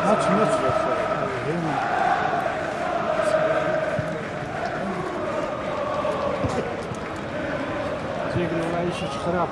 Maç. Zengin olay işi çıkarap.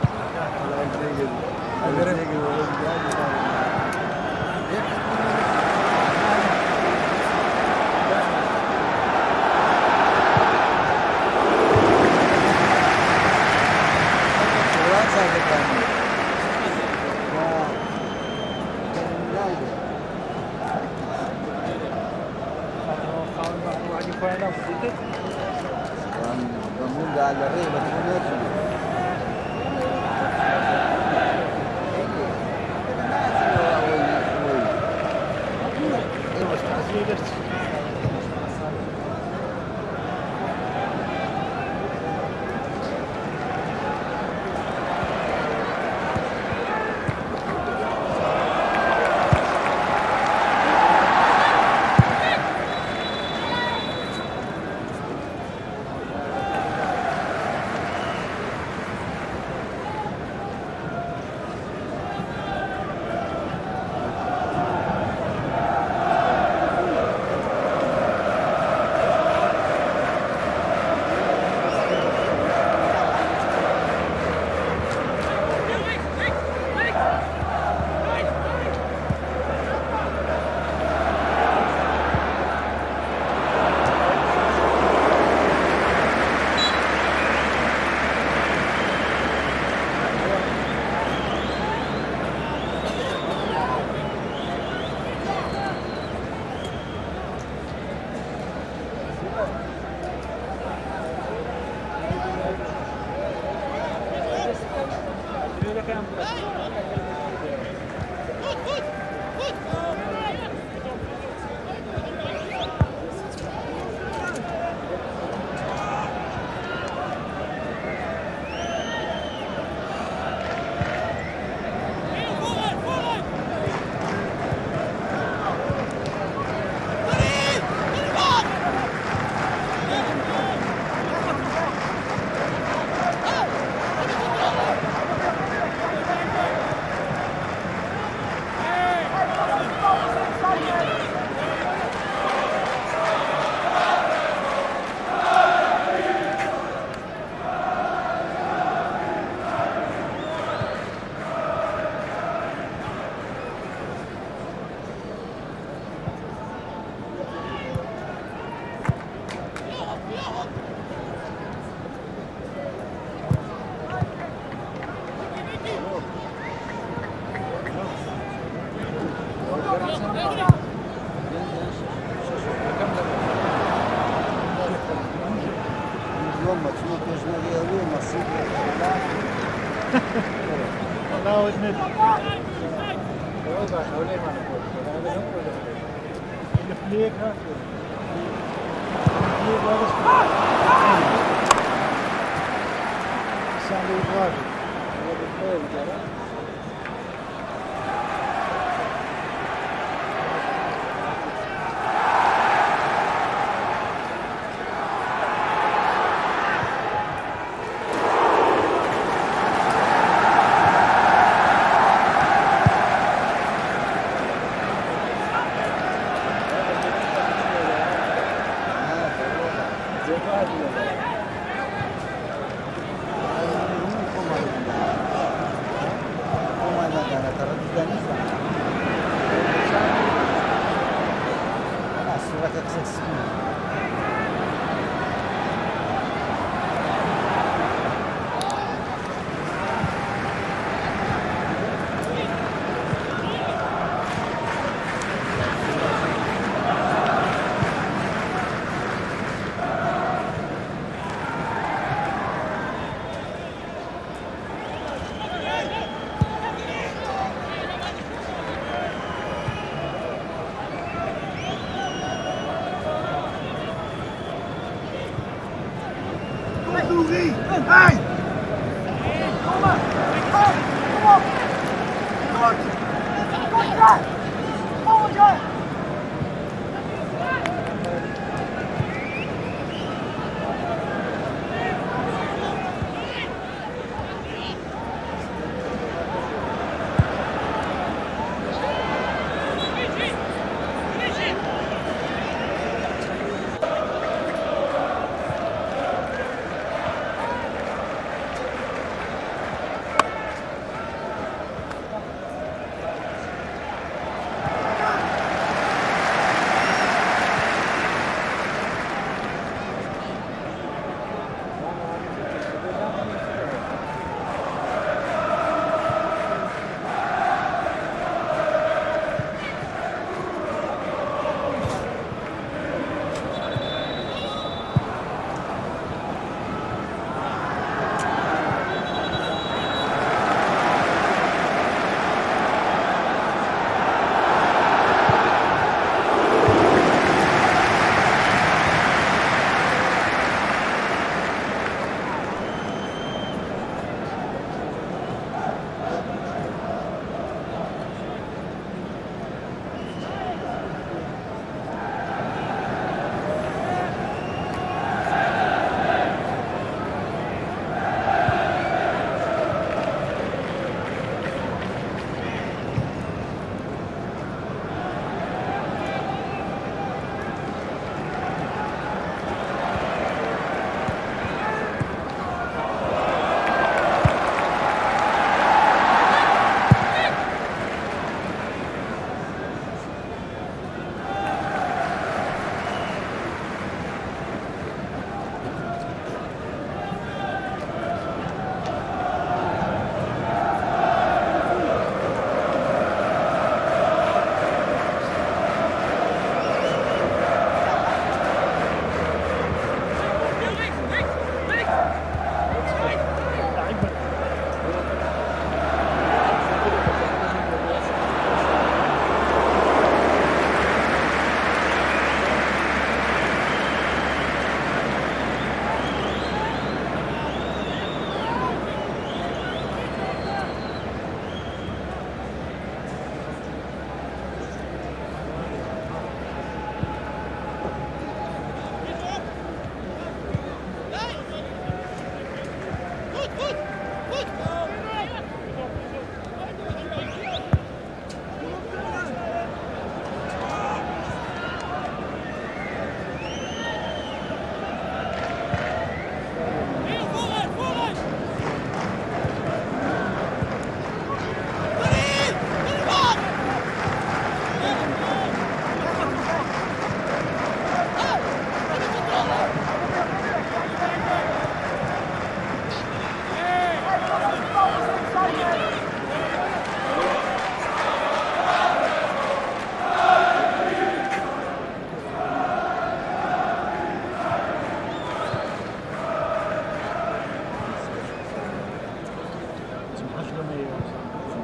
no medio.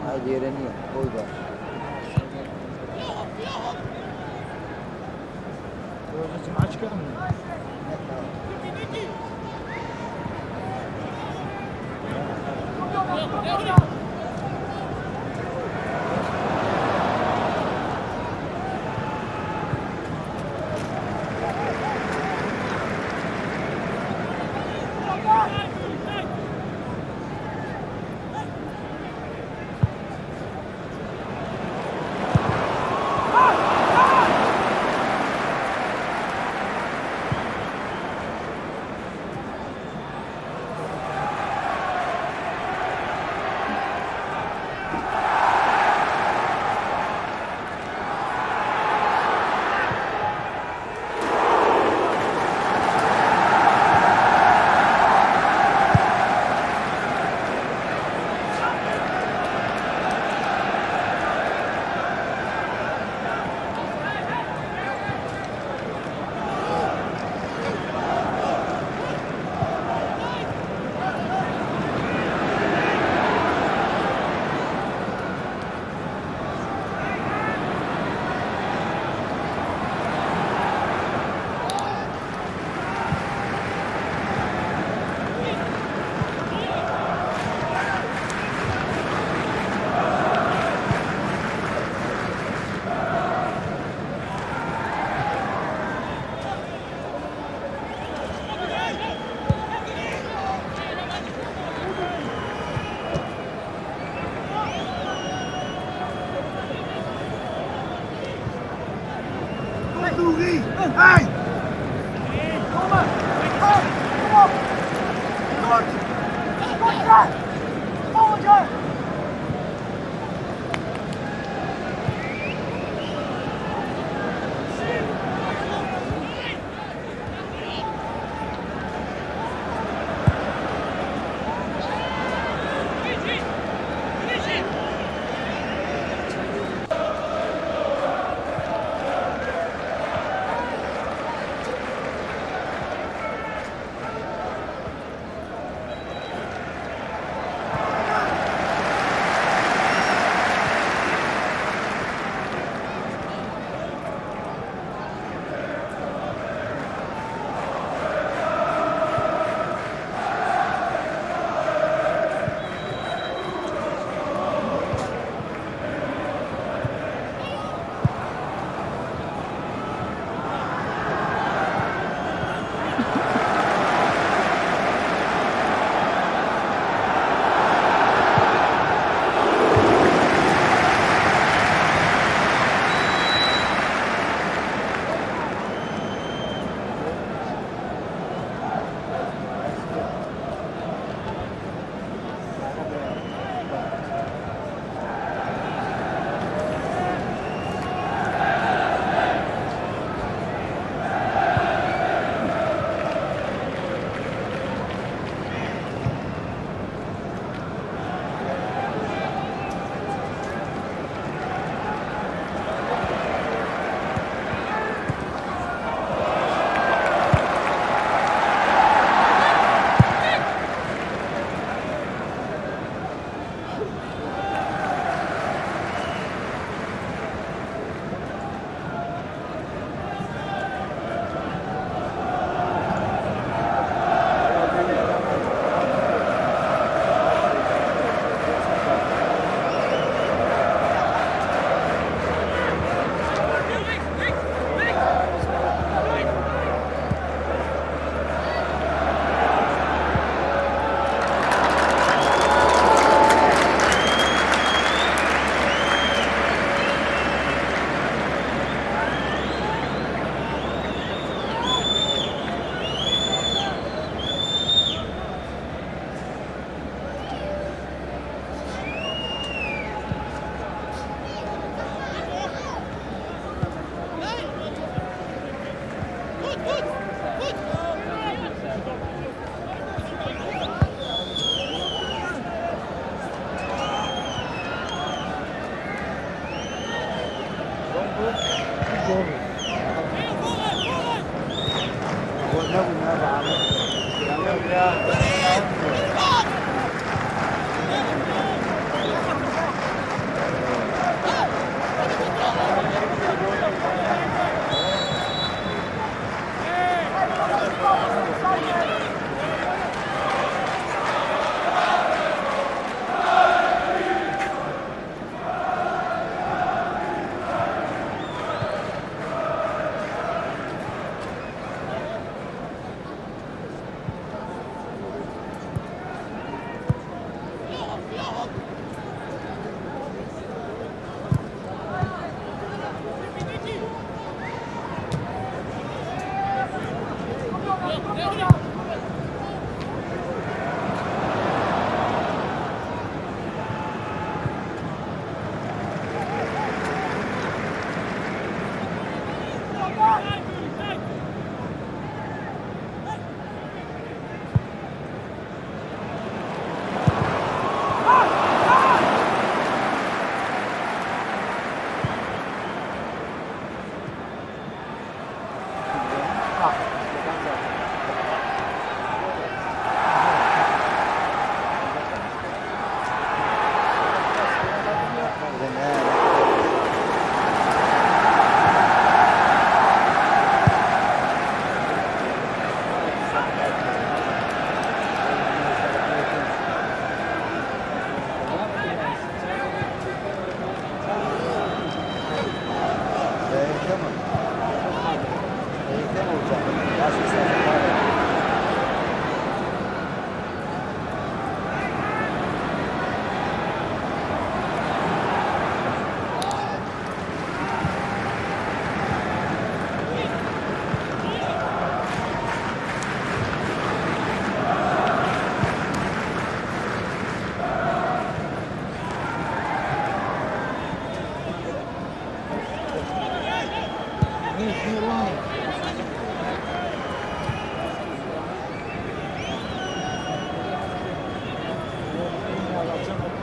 Ah, Jeremia, koy bak. Rozacığım aç karnını. Hey! Kom maar! Kom op! Goed! Goed daar! Volgend jaar!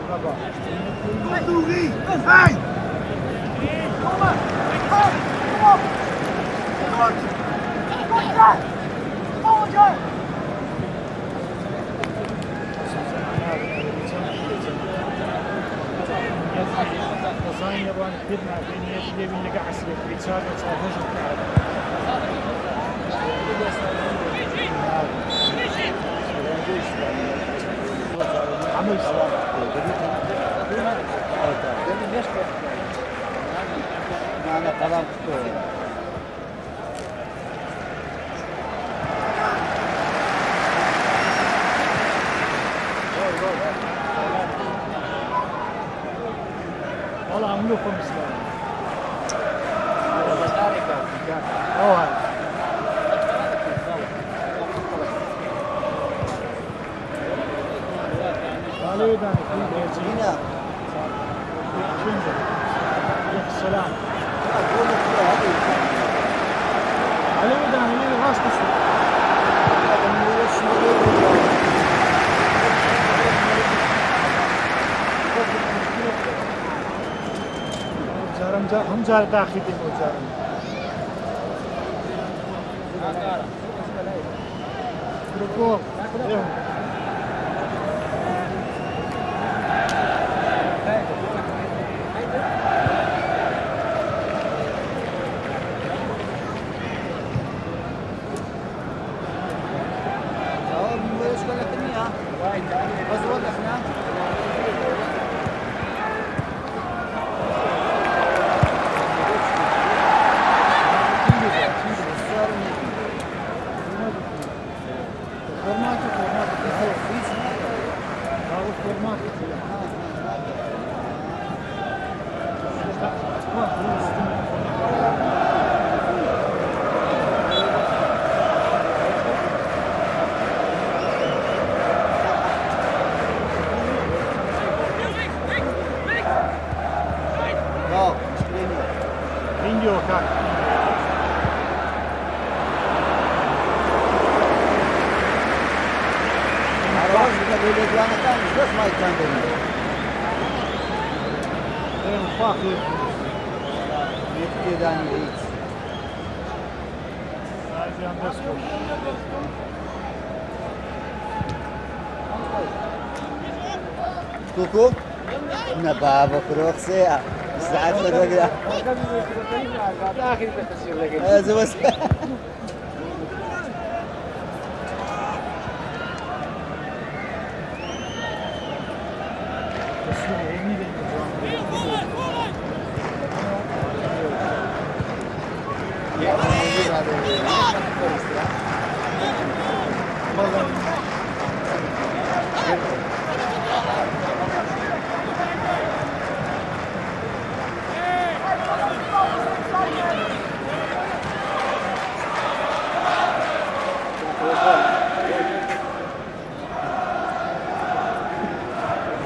Baba. Kom toe, Rie. Hey! Kom maar. Hey, kom op. Goed. Goed, ja. Volgende. Design يبغى نخدمه بين يدي اللي قاعد يصير في صار عمل أنا كلام والله عملوكم اسلام اوه قالوا لي هنا السلام علي وداني لي راس هم جار داخلي وجار ركوب Indio kak. böyle duanatan şurası mı ayıktan dönüyor? Ben ufak Yetki'den hiç. sadece andasko. كوكو نبابا كروكسي ساعات كده هذا بس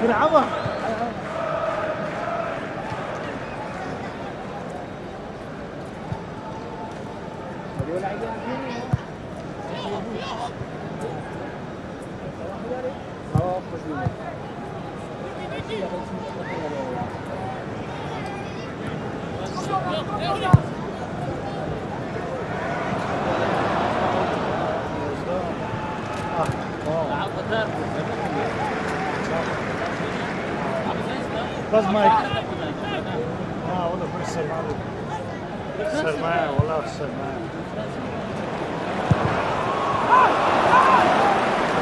فرعون بس مايك والله كل السلمان سلمان والله سلمان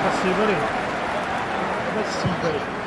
بس سيبري بس سيبري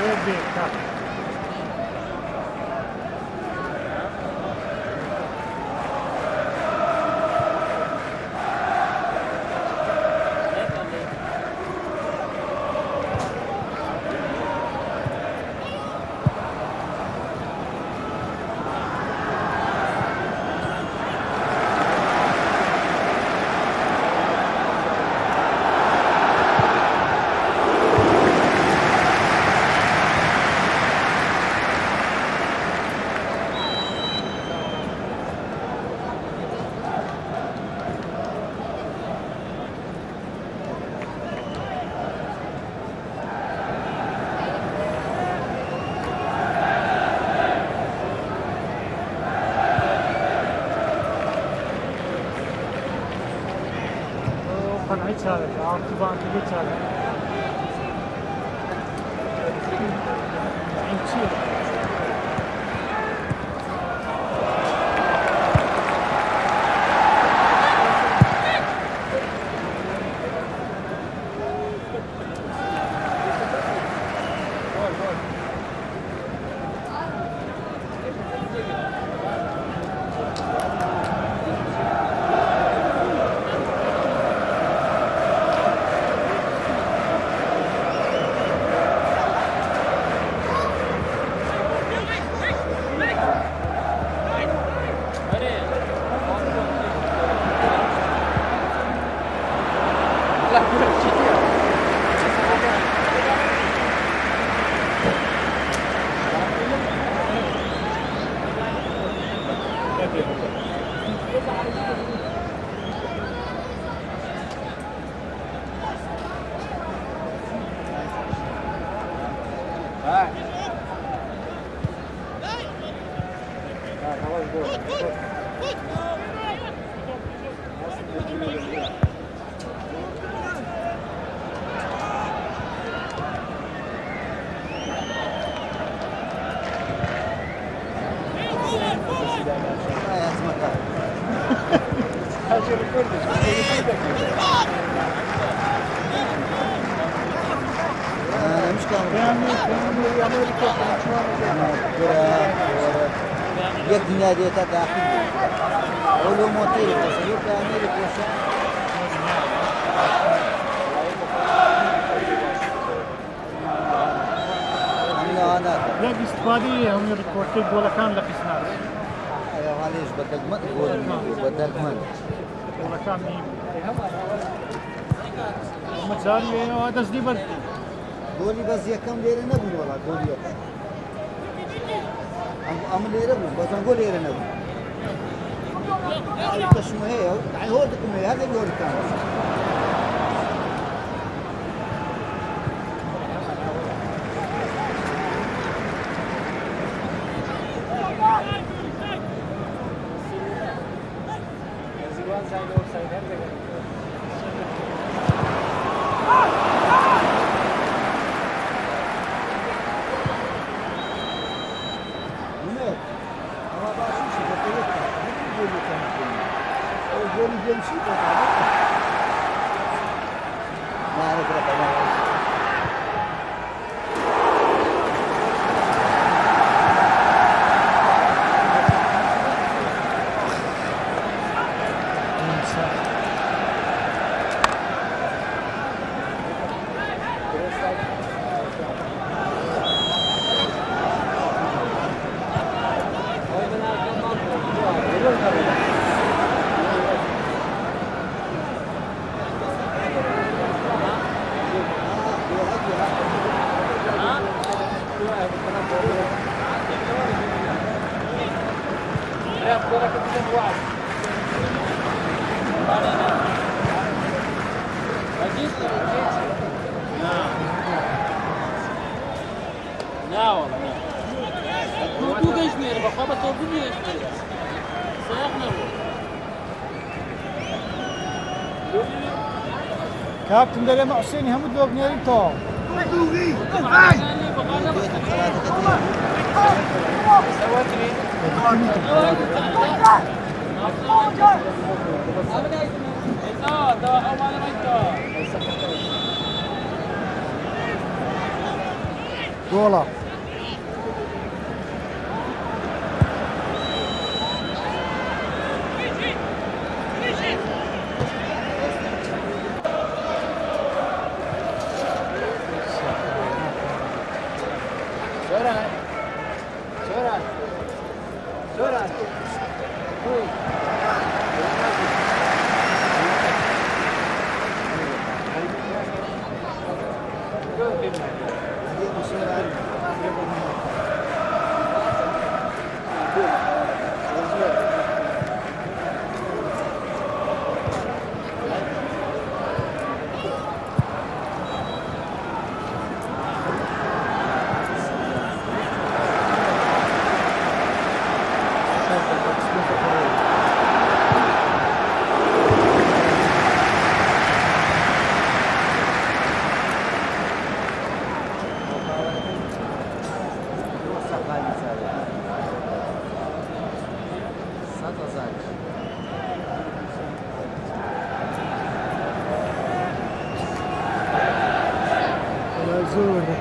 Rebecca. Kanayı çağırır. Altı bankı çağırır. İnçiyor. یک دنیا دیتا داخل علوماتی تصویر تعمیر کوشش لا باستفادة هم الكورتيج ولا كان لك سنار ايوه معليش بدك ما تقول بدك ما ولا كان مين هم صار هذا سدي بس قولي بس يا كم ليرة نقول والله قولي أم ليرة بس نقول ليرة نقول تشمه هي يعني هو دكتور هذا اللي هو كان نه والله نه تو geçmiyor bak ama topu geçmiyor كابتن ده لما حسين همد لو بنيري تو دوغي هاي جولا زور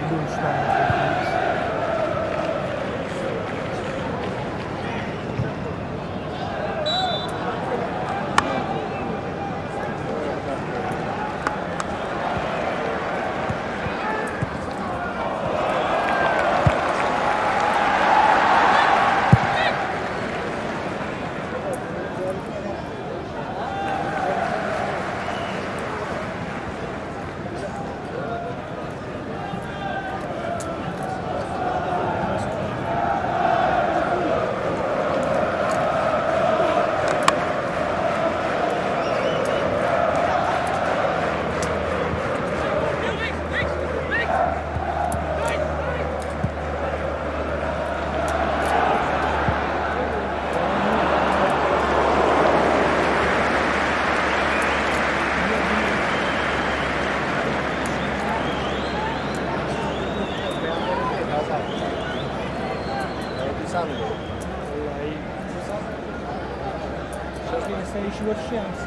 شو الشمس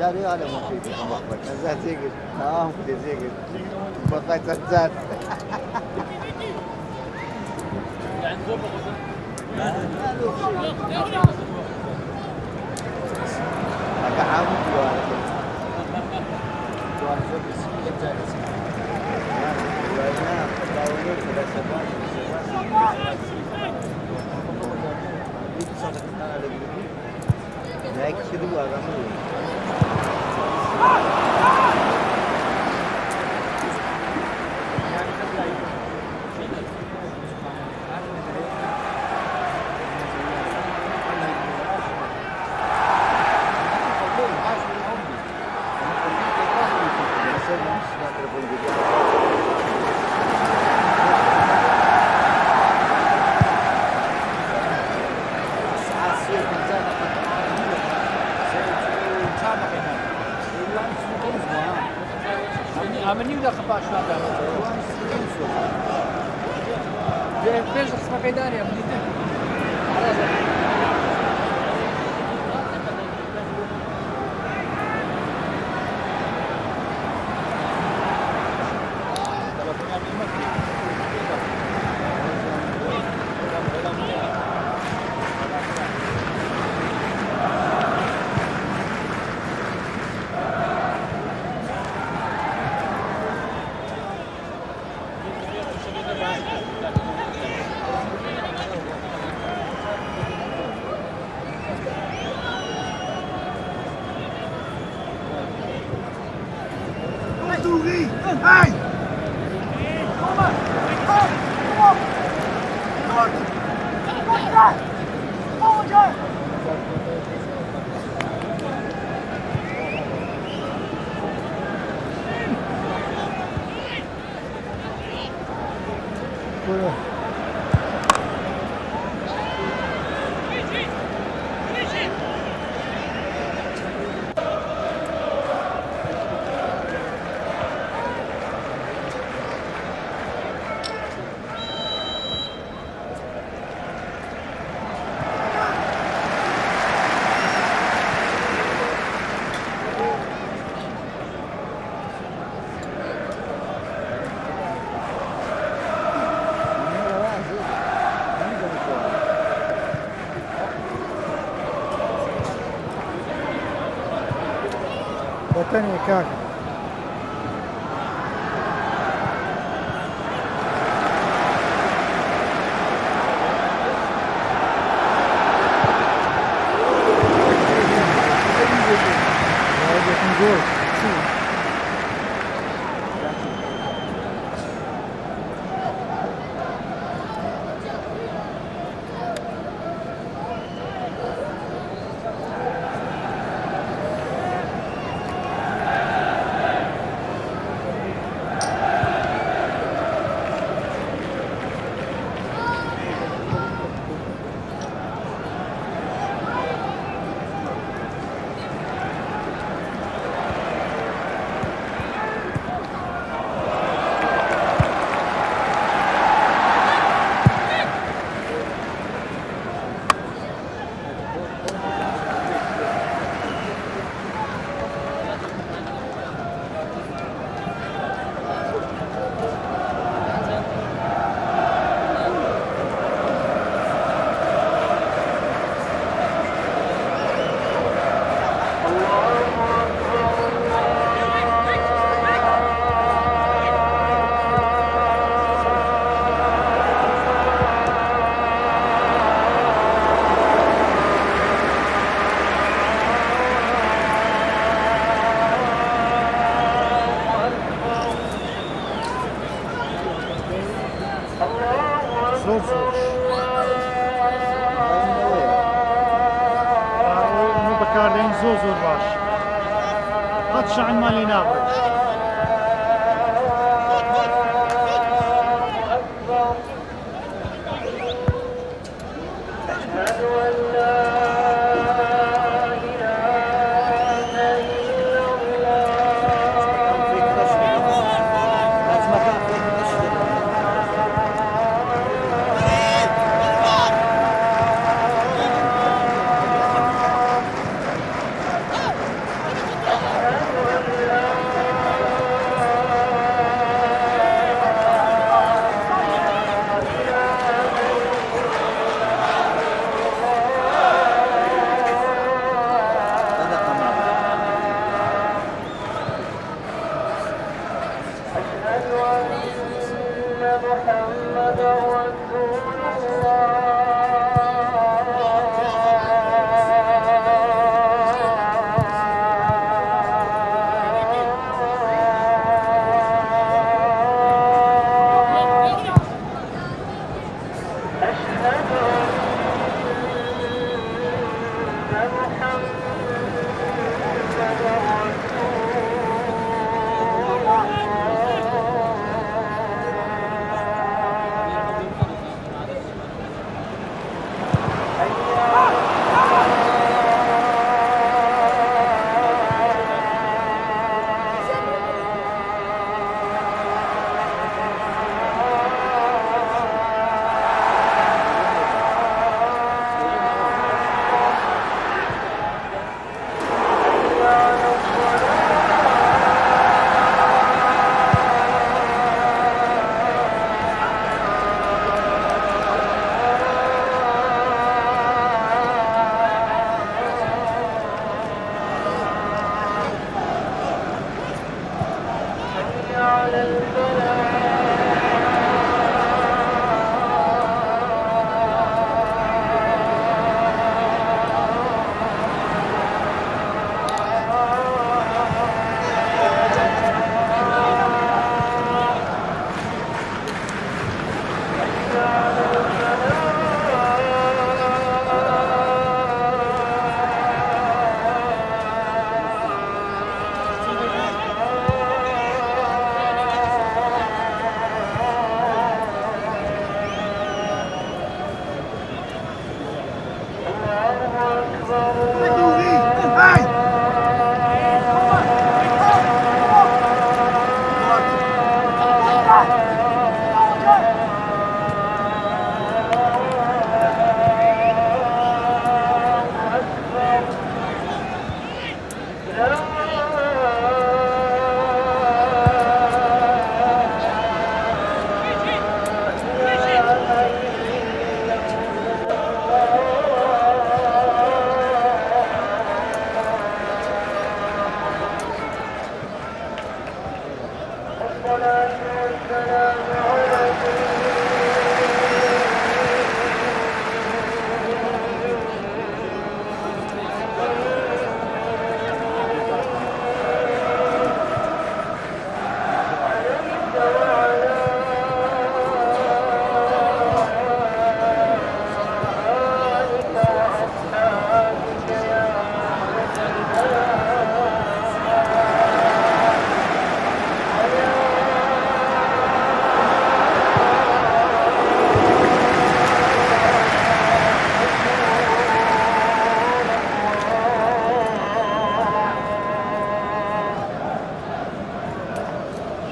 جاري على مفيد مخبط زاد زيقل نعم كده زيقل بقيت زاد أنا عامل واحد Amenio da capaz de nada. Veja se vai cair a medida. Dougie! Hey! Kom maar! Kom op! Kort! Kort! Volgende! وثاني كاكا جول بكارين زوزو الراش قد شعن مالي نابل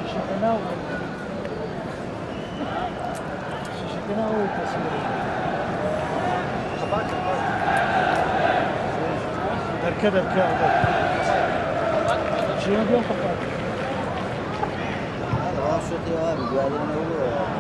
شيشة تناول شيشة تناول تصوير هكذا الكعبة شيء اليوم فقط هذا واسط يا أبي قاعد نقول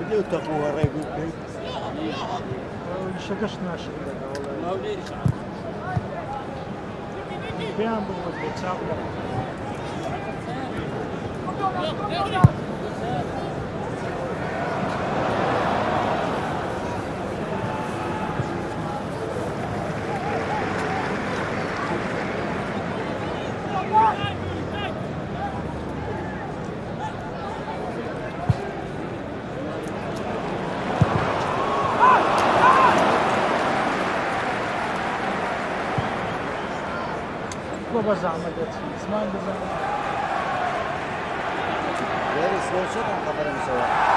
اللي تقوى ريبي شكشنا والله بيان بالمدة تساوي بزعم مدت زمان بزعم غير سلو شو كان خبر مسوى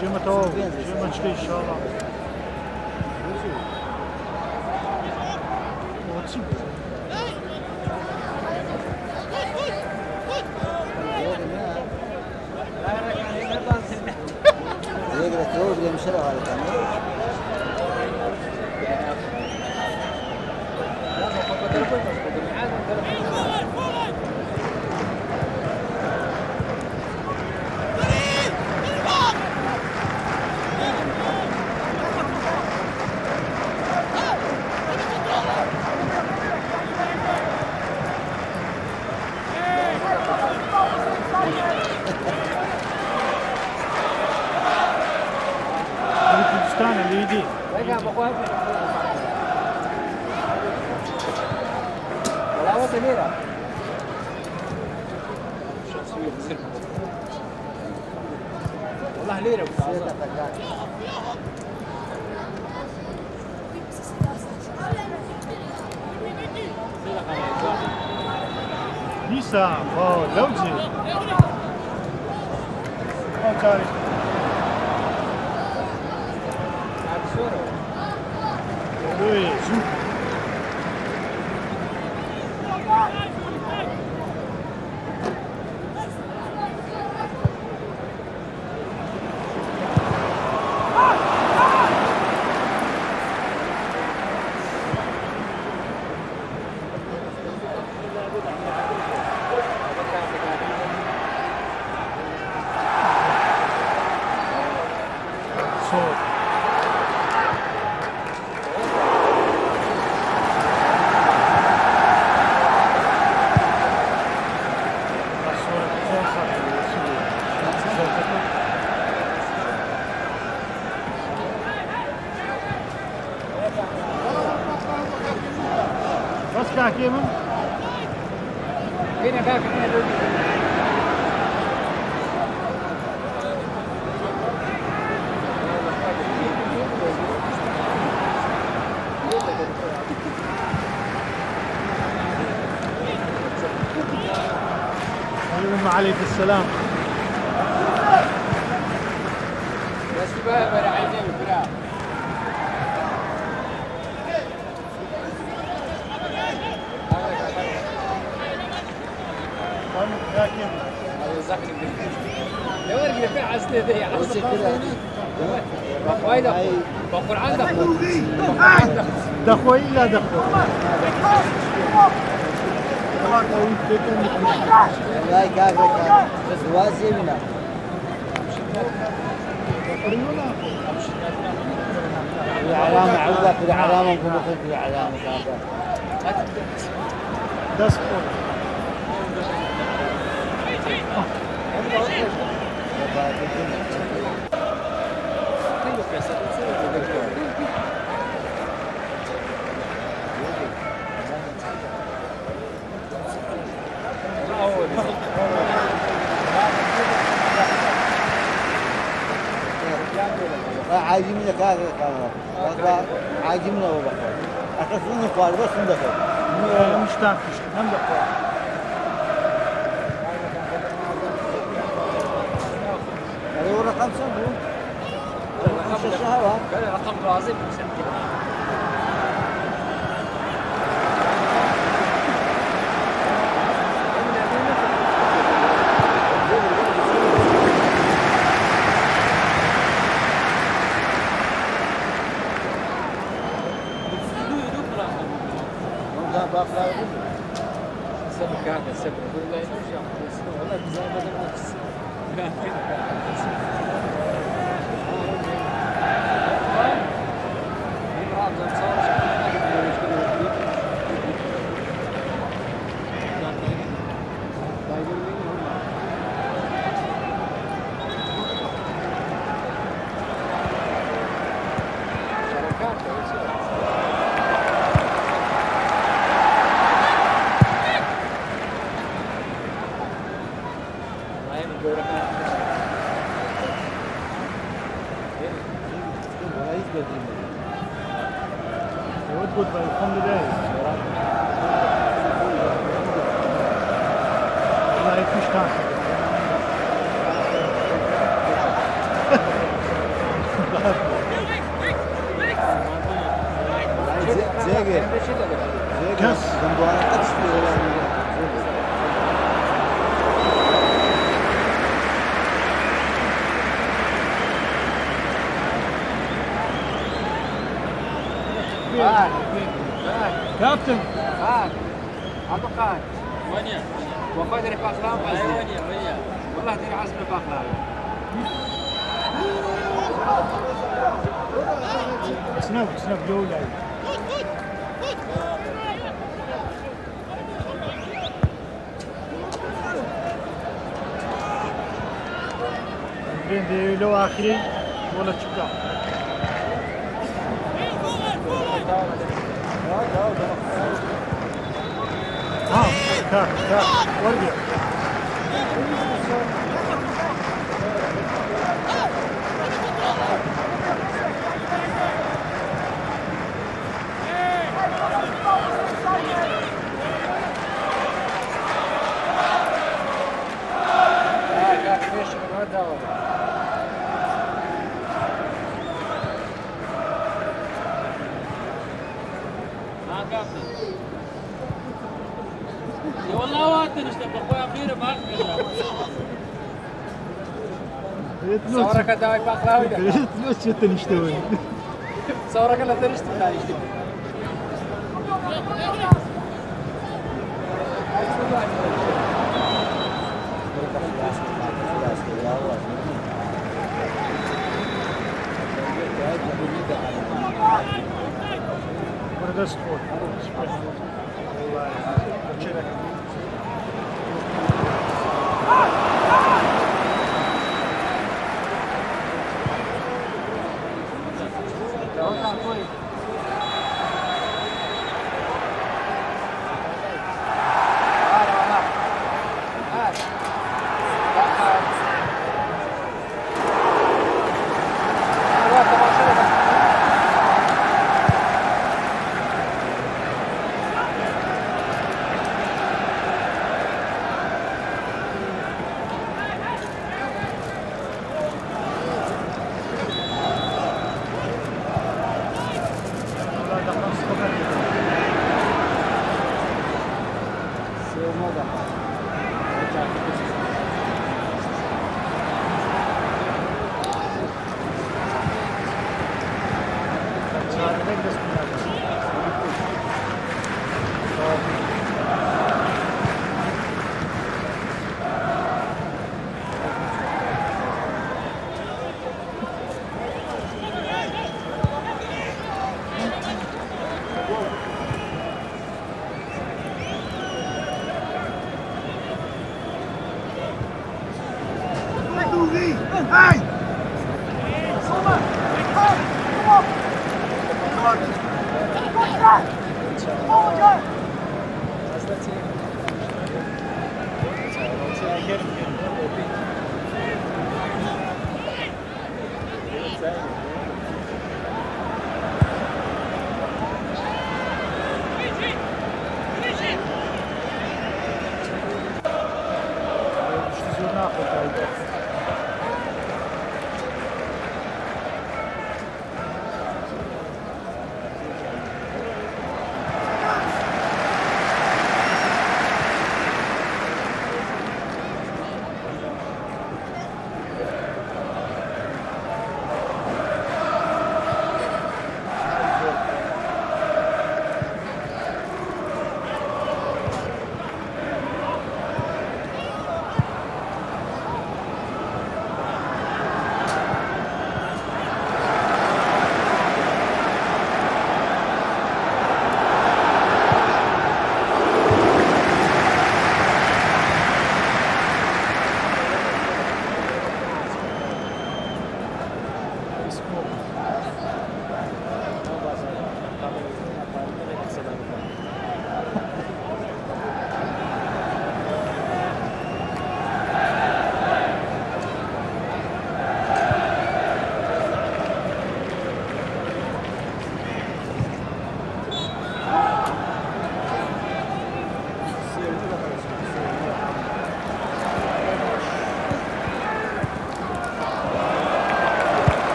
شيء متوقع شيء مشكلة إن شاء الله. يقدر تروح لمشروع هذا كمان. كردستان الليدي. والله ليرة ليسا أوه لوزي. أوه تاري. لويس. صوت. بس كاكي من هنا كاكي هنا عليك السلام. بس بقى بقى عايزين الفراغ. هذا زحمة يا ورقة في عسل ده يا عسل وايد بقول عندك دخوي لا دخوي. لا كاكا بس واسي منا. في علامة عودة في علامة كم في علامة كاكا. دسكو. عاجبني كاكا عاجبني هو بقى. أكثر قال بس ندخل. مش تاكش هم دخوي. هذا هو رقم سنة. رقم الشهر. رقم رازم. السبب كان السبب لا يرجع ولا بزاف هذا نفس كان Good by from the days. Like fish tank. زيقر Benim de şey de var. زيقر زنبوانة أكسبي ولا Bak. Bak. كابتن Bak. Adı kaç? Vanya. Wafa dari baklam. Vanya. Vanya. Wallah dari asli baklam. سناب جولة دي لو آخري ولا تشكا كاك ورقة Kaç beş yıl devam. والله وقت نشتغل بقى أخيرا ما صورك داوي باقلاوي فلوس جدا يشتغل صورك لا تشتغل لا يشتغل ولا سبورت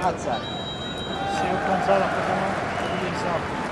حد ساعة سيكون صالح كمان بالإنصاف.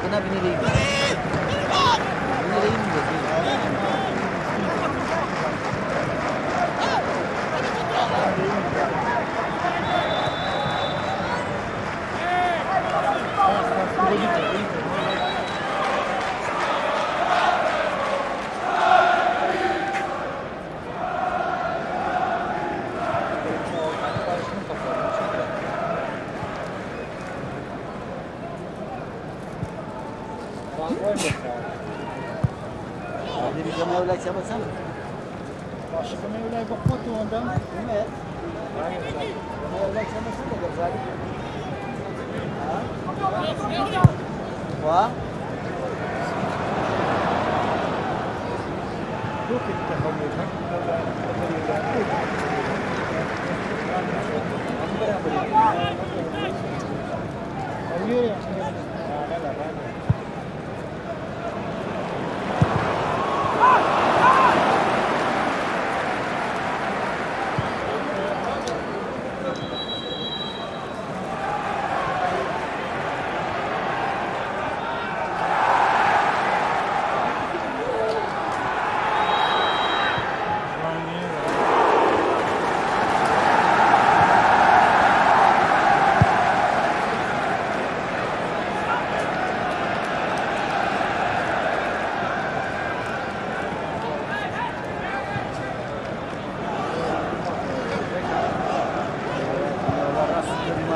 Kena bini lima. Bini lima Hadi bir tane evlak yapasana. Başka mevlay bakmadı ondan. Değil mi? Bana evlak yapasana da zalim. Ha? Va? Yok etti hamurdan. Alıyor ya.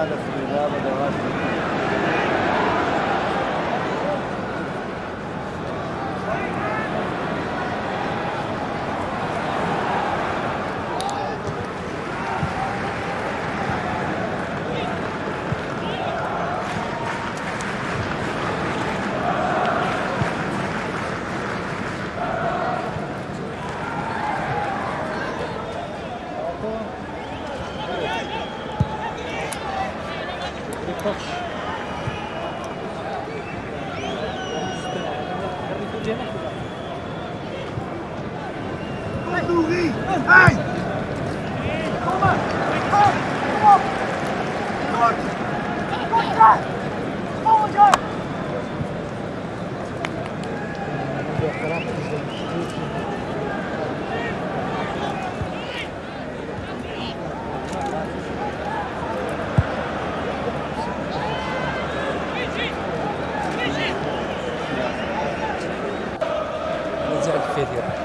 هذا في الرياضة دواسي Touch.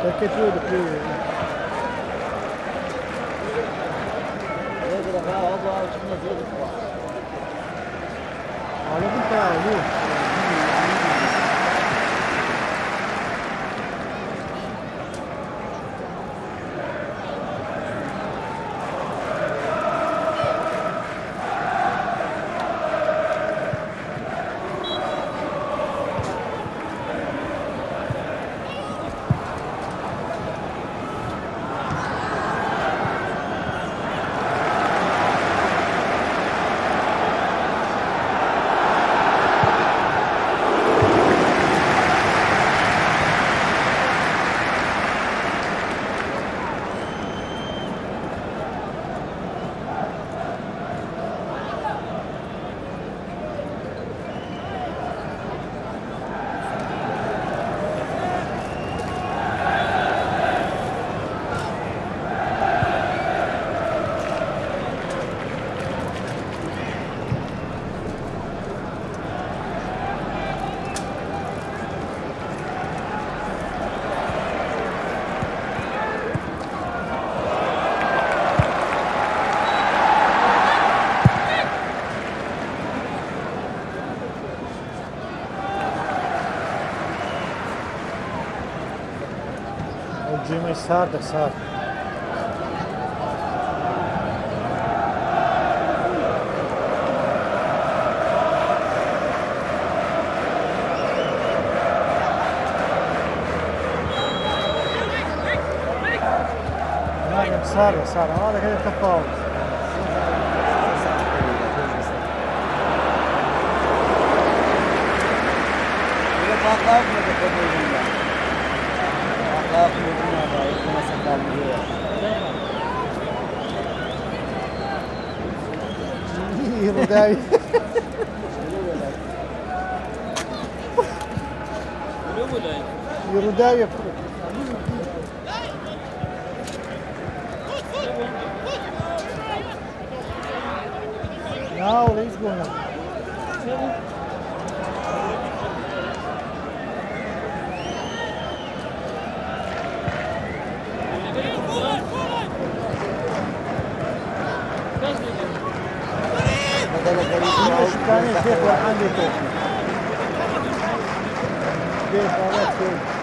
Perché tu da più على بنت جيمي صار ده صار مريم صار هذا كده تفاوض Akla akmadı kadınlar. Akla akmadı da yakına saklanmıyor. يرداوي يرداوي No, he's going up. كان الشيخ والحان بيتوب كيف هذا كيف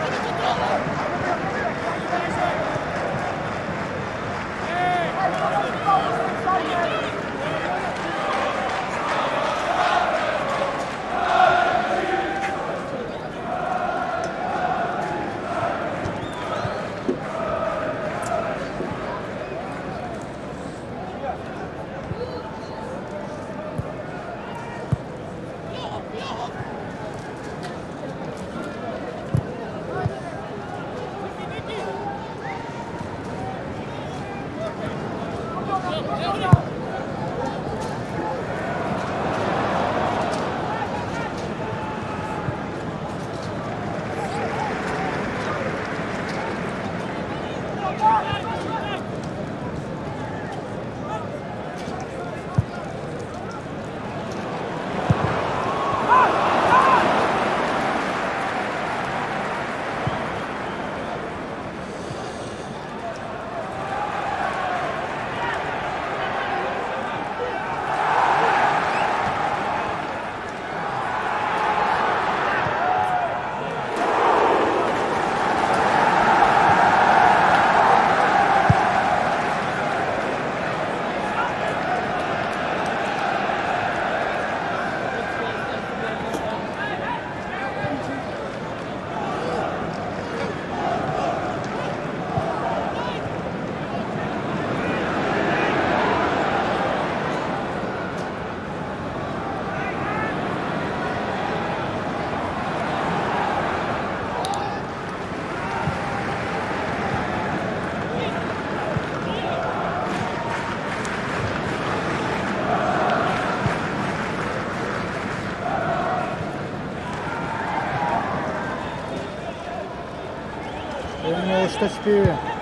Что śpiewa?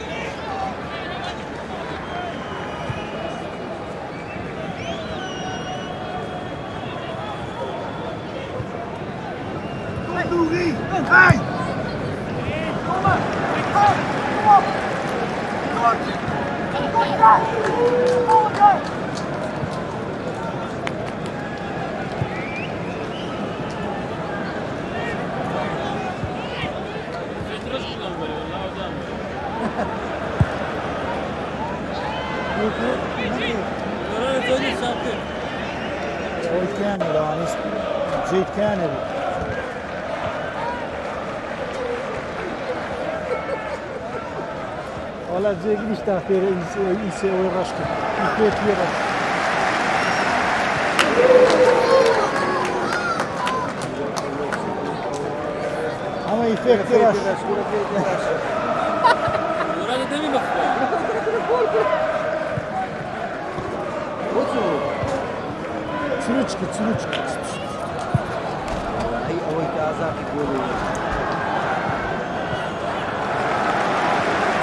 كامل يعني زيت كامل ولا زي ليش تاخير يسوي رشك يفيت يرش ama يفيت يرش Orada demi bakıyor. Çürüçkü. Ay o ikazat görüyor.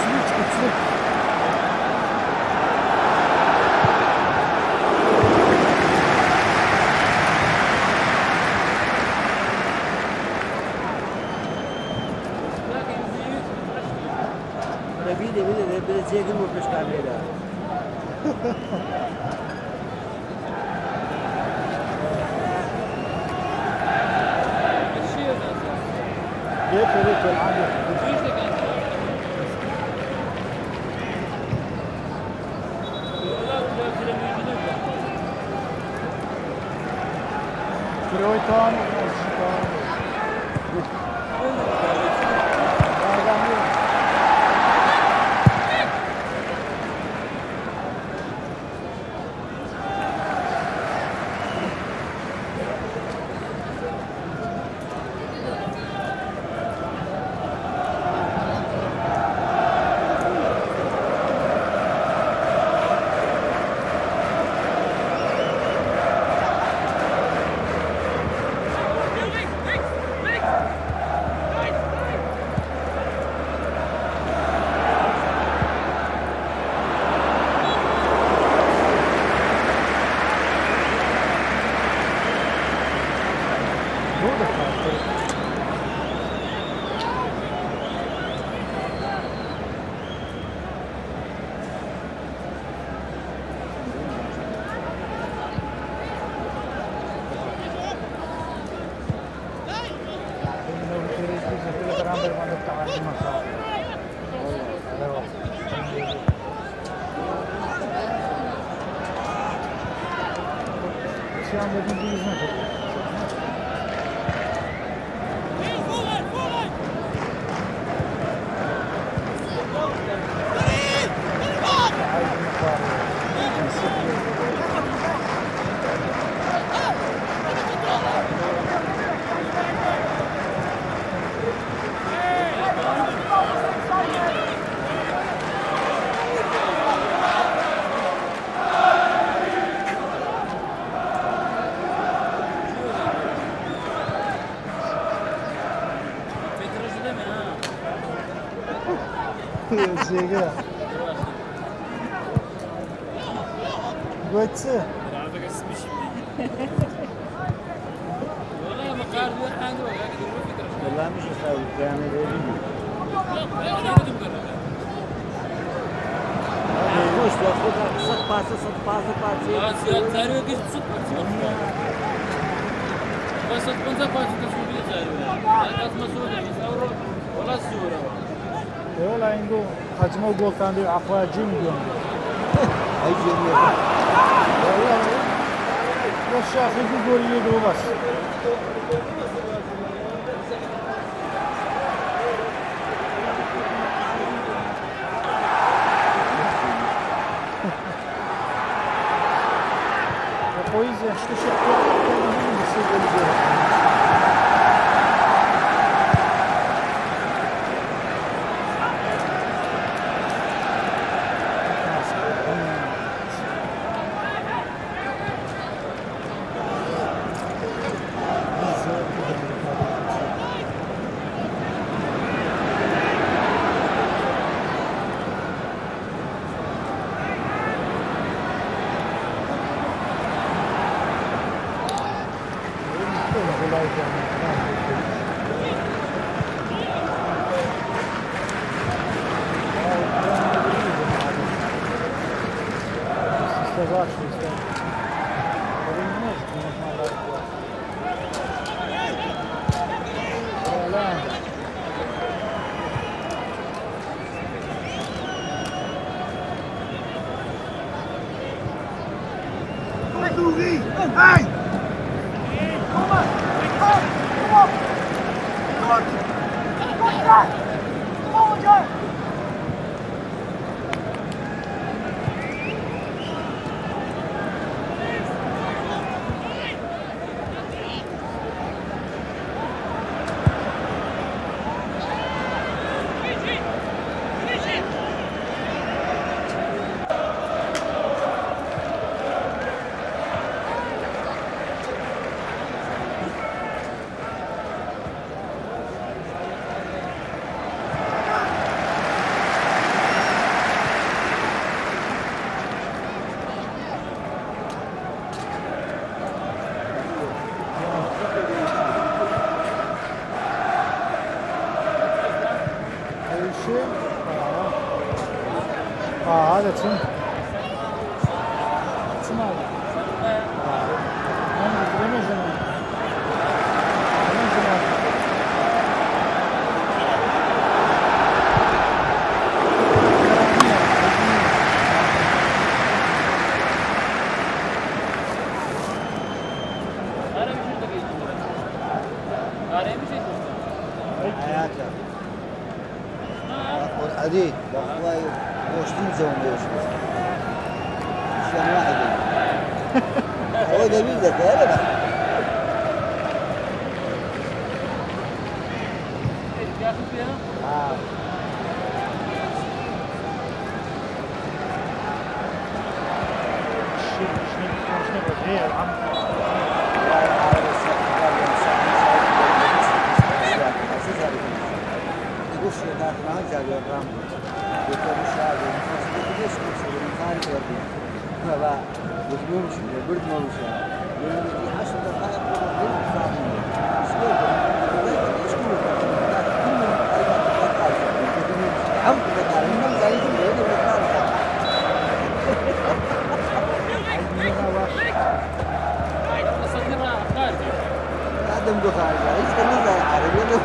Çürüçkü. Bir de zeytin vurmuş kamera. Gel. Tamam. Burada kaldı. Şu anda bir yüzme koyuyor. Zega. Götse. والله مش اسوي يعني خوش باخذها صد باسه Öyle عنده حجمه قلت عنده عقوى جيم اليوم. اي جميل والله والشيخ يقول يدو بس. Pois é, acho que chegou Hey! Come on! Come on! Come on! Come on, John! هذا تم تم هذا لما زمان حياتك والحديد بأخوي وشتين زون بيوشبس شلون واحد هو جميل ذاك هذا بقى شنو غير عم وش ذاك ما جاب الرام يقول الشعب ليش كل من خارج وردي فبا وزنون شو برد ما وش يقول لي 10 دقائق غير فاهم شلون ايش كل عم بقال من زايد غير بقال هذا مو خارج ايش كان زي عربي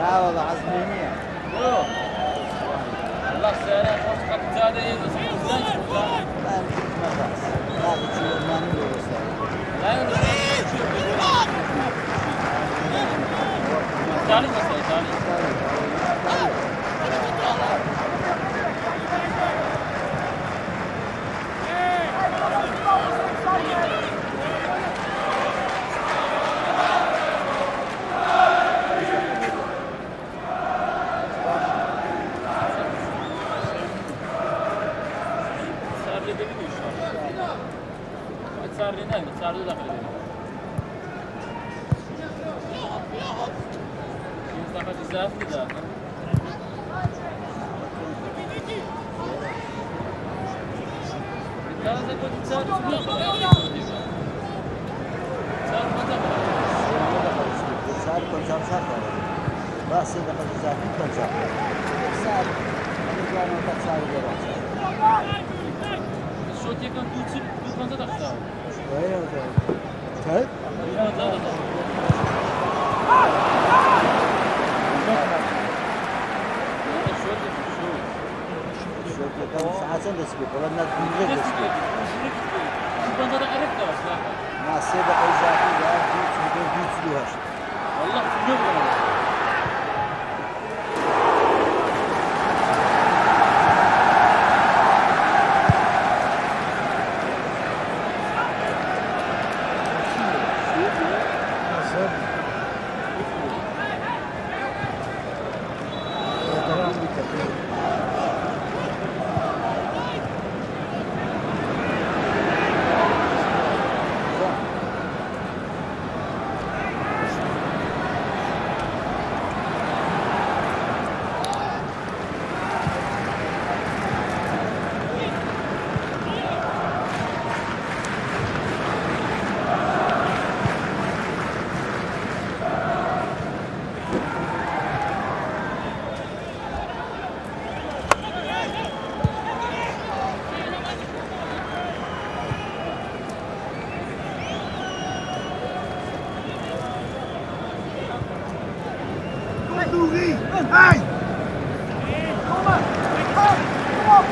لا والله عزمينية والله سعرها فرصة زادة يدرس لا لا خلاص لا بتشوف ما نقول إيطالي مثلا إيطالي صار لي نايم صار لي داخل ينطق الزاف كذا لا هذا كنت صار صار كل شهر صار بس إذا قد زاد كل شهر صار كانوا قد صار جرا شو تيكن توصل توصل تدخل وين طيب شو كان ساعات نسبي ولا نسبي ما سيبك إجازة لا في تدوهش والله نبغى Hey! Kom maar! Kom op!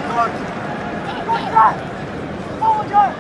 Goed! Goed daar! Volgend jaar!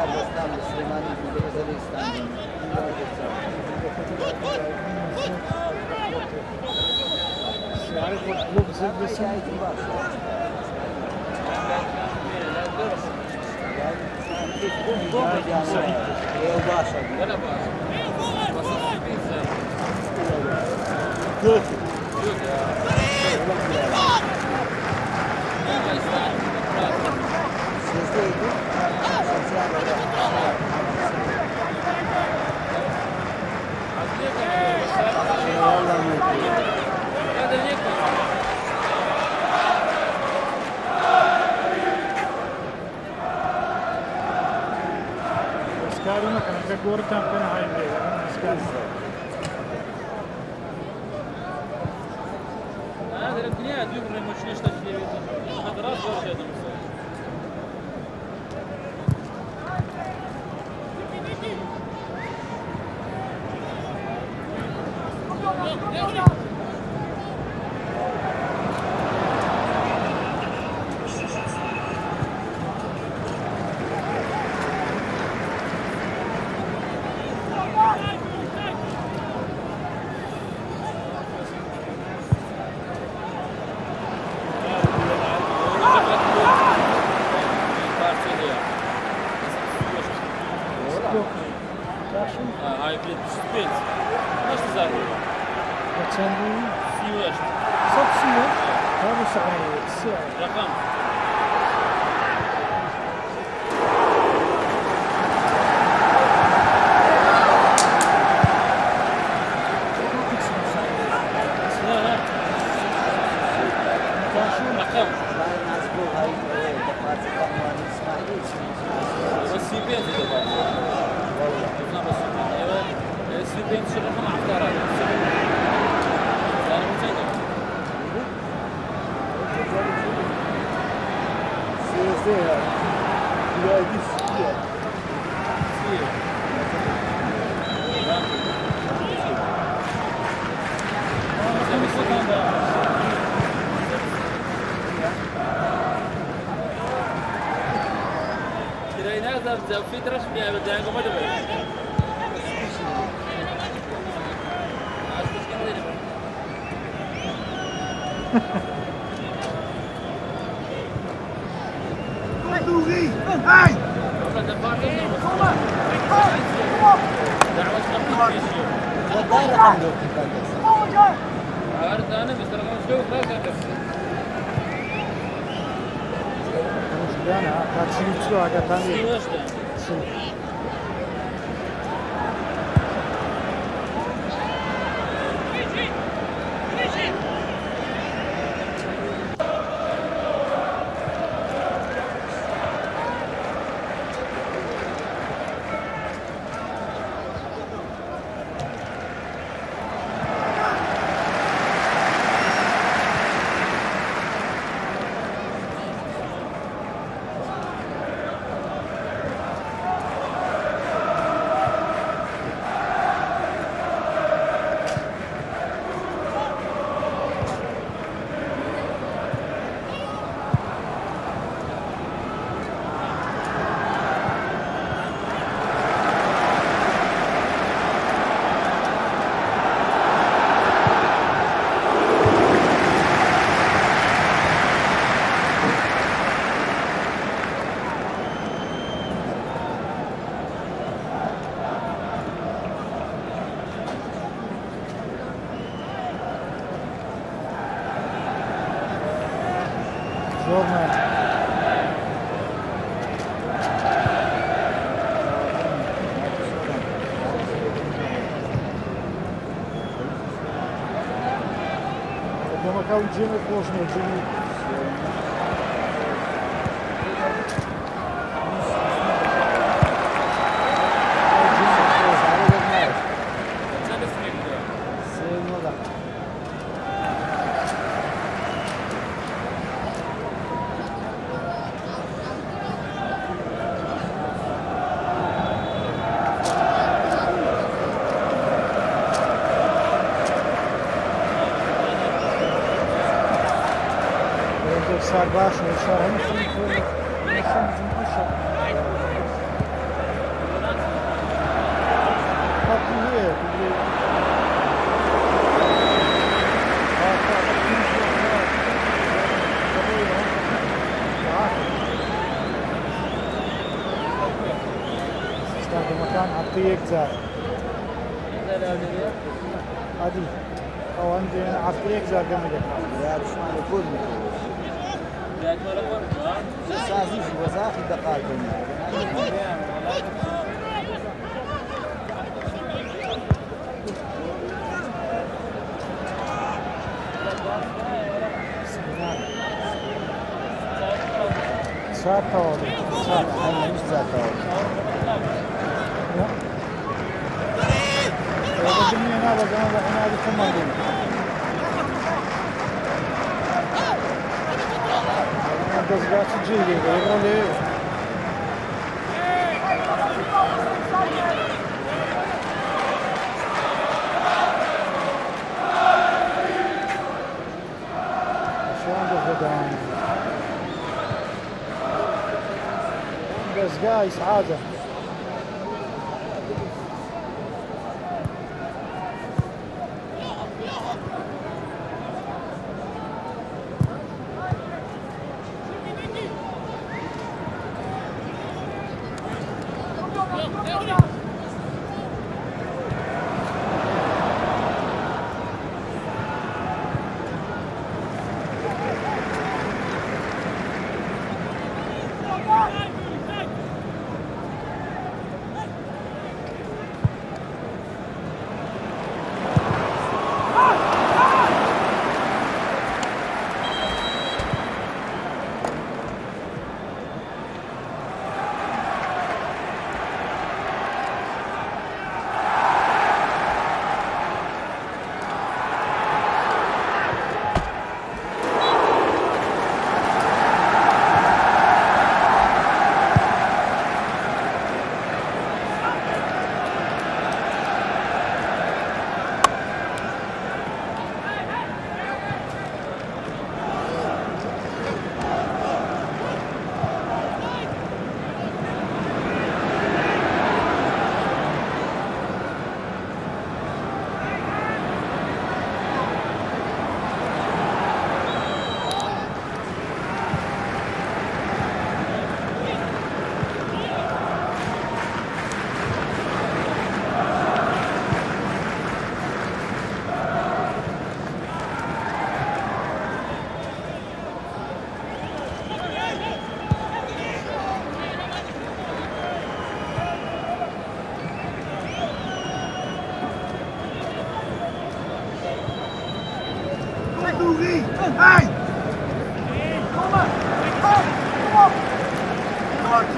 dostlar Süleyman'ın gibi özel İstanbul'un. Ziyaret o klub zirvesi. Şahidim var. ولا باس بس البيتزا Ascari ma kan ka gortan kana hayde. Ascari. هذا الدنيا دوب مش نشتغل هذا راس وش هذا هاي بلد سبينز مش تزاري Geçen gün سيوش satıyor. Tabii sahne. رقم رقم بس سيبينز دابا شفنا بس سيبينز شي رقم عفطار انا متاكد هذا في درس فيها بدي أقوم أدبر. Hey! Pomagał Jimmy później, Jimmy. Sarbaş, Şahin, Sınıfı, Yaşam bizim aşağı. مكان عطيك زاد عادي او عندي عطيك زاد قبل لا مش معنى كل سازي في وزاخي دقائق ساعة طوالي ساعة انا مش ذاته لا بدني انا بس انا هذا كم مرة انا دزقات الجيلي غيروا لي شلون دزقان دزقاي سعادة Hey! Kom op! Kom op! Goed!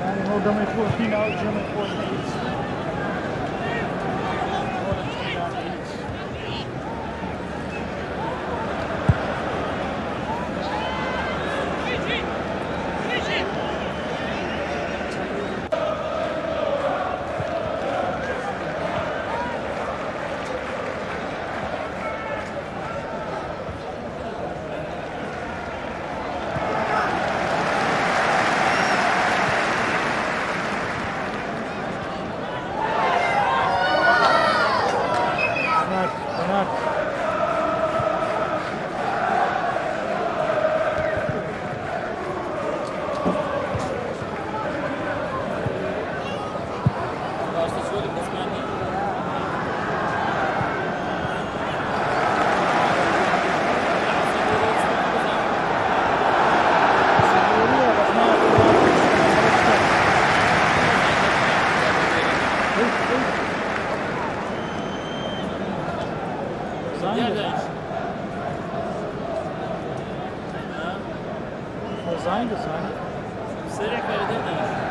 يعني هو قام يفوز فينا او جم يفوز فينا هناك Design. Será que era dele?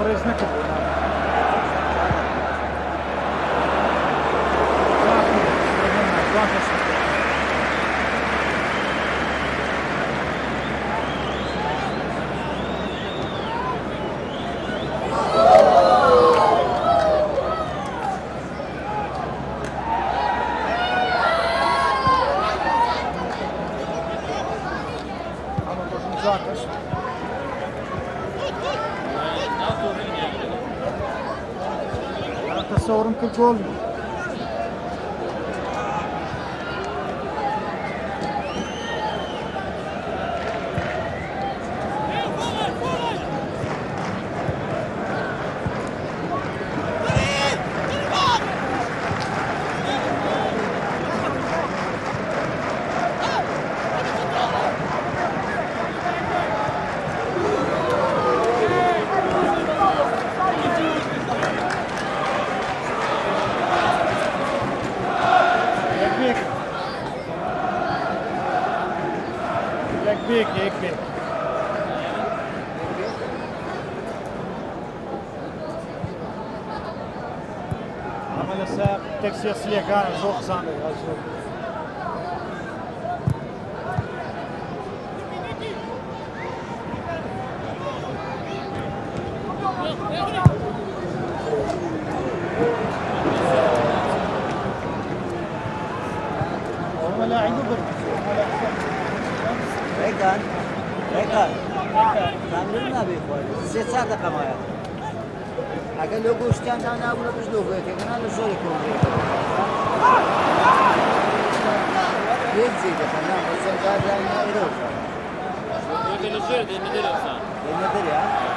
رئيس نكب تصورهم كل جول يك بيك عمل الساق تكسير سليك كان فوق صامد غزول هم لاعبين Rekan, tanrım ne bir koy. Size sadece kamaya. Agar logo uçtan tane abla biz logo ekran da zor koyuyor. Gezdi falan. O sen zaten ne ediyorsun? Ödülü söyle de ne diyorsan. Nedir ya?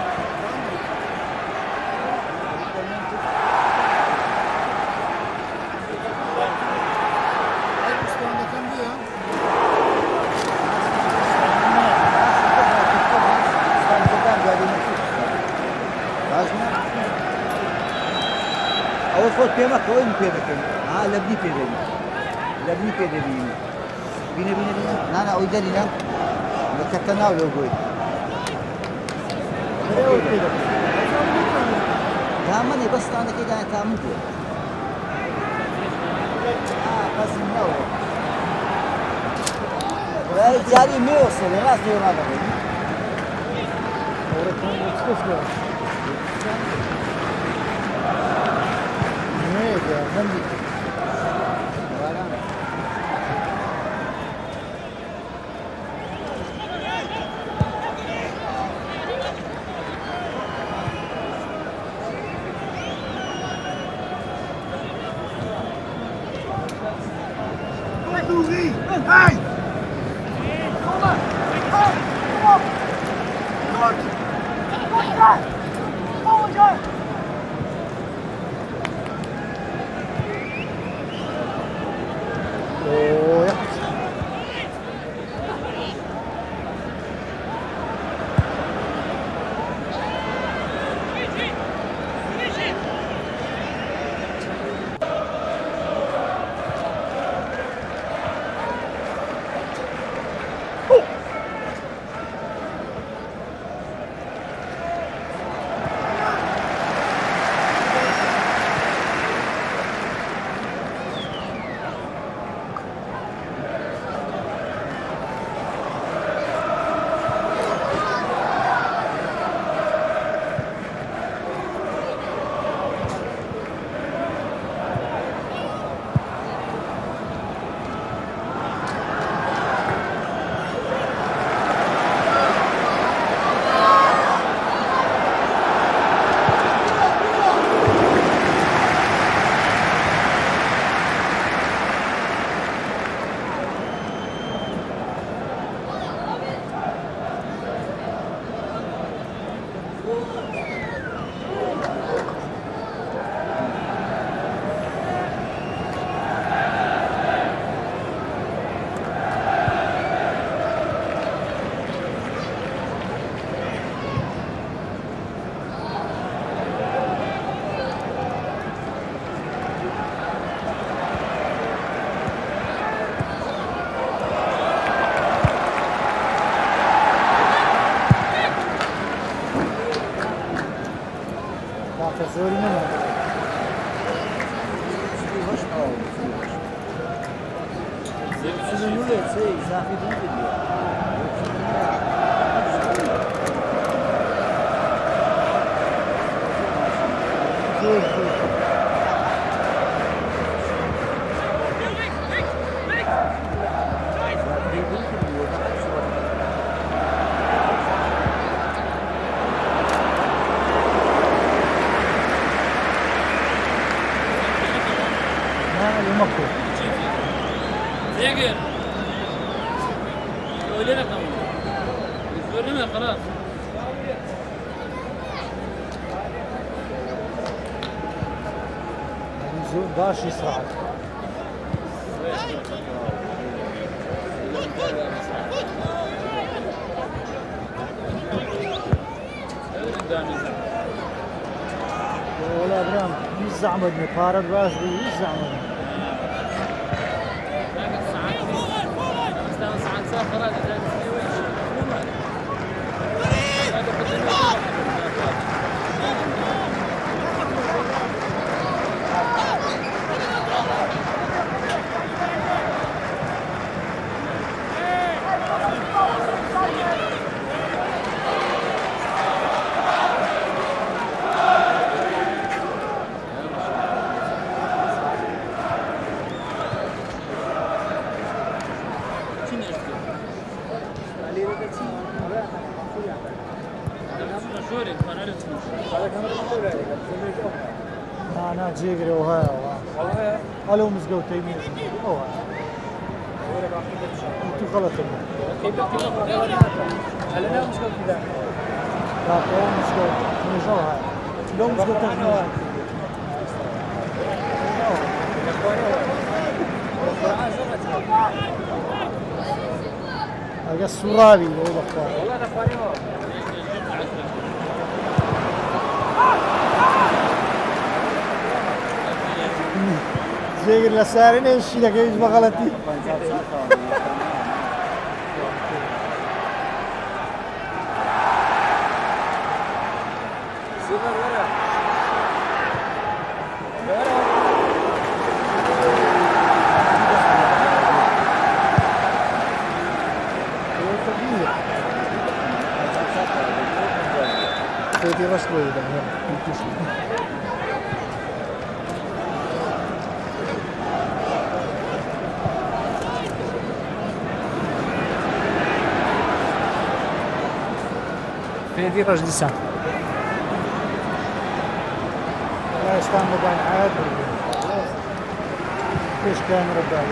أول فوت بيمك وين بيمك؟ لبني بيدني لبني بيدني بينا أنا أودي لنا لكتنا ولا أقول تامني بس أنا كده تامن كده بس نو ولا جاري ميوصل الناس يوم هذا Hey! Kom op! Kom op! Goed! Goed! Volgende! Oh ja. من ولد شيء إضافي زيقر قولي لك يزورنا خلاص باش يسرع ولا برام يزعمدني بارد باش يزعمدني خلاص أنا جيجري وهاي ألو مزقو تيمين أوه أنتو غلط هلا لا مشكلة في ذا لا أو مزقو من جو هاي لو مزقو تيمين أجا السورابي هو بختار والله أنا أخواني هو جيجري لسارين إيش لك إيش بغلطي Pwede raslo yun lang. Pwede رجلسان لا يستعمل بعد عاد ايش كاميرا بعد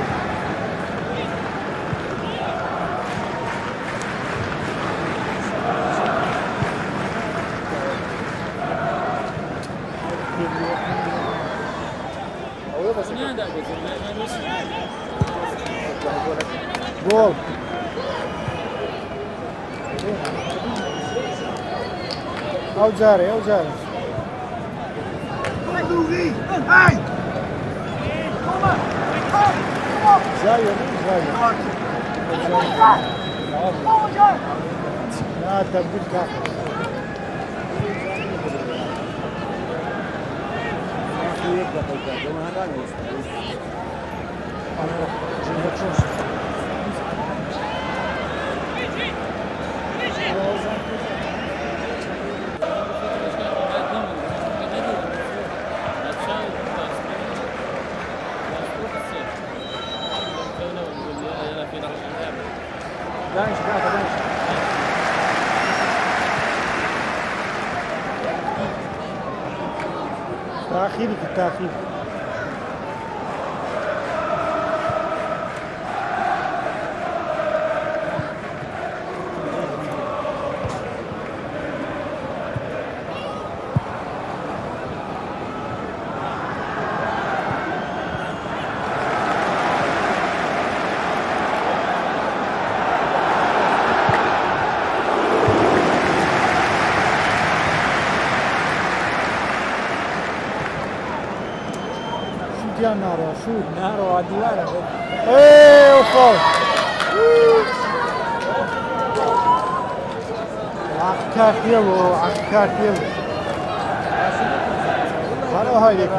جول او جاري او جاري زاير زاير لا تبديل كافي تأخير التأخير يا نار شو نهر وديوانه ايه وفوق عكاك يلو عكاك يلو هلا هاي لك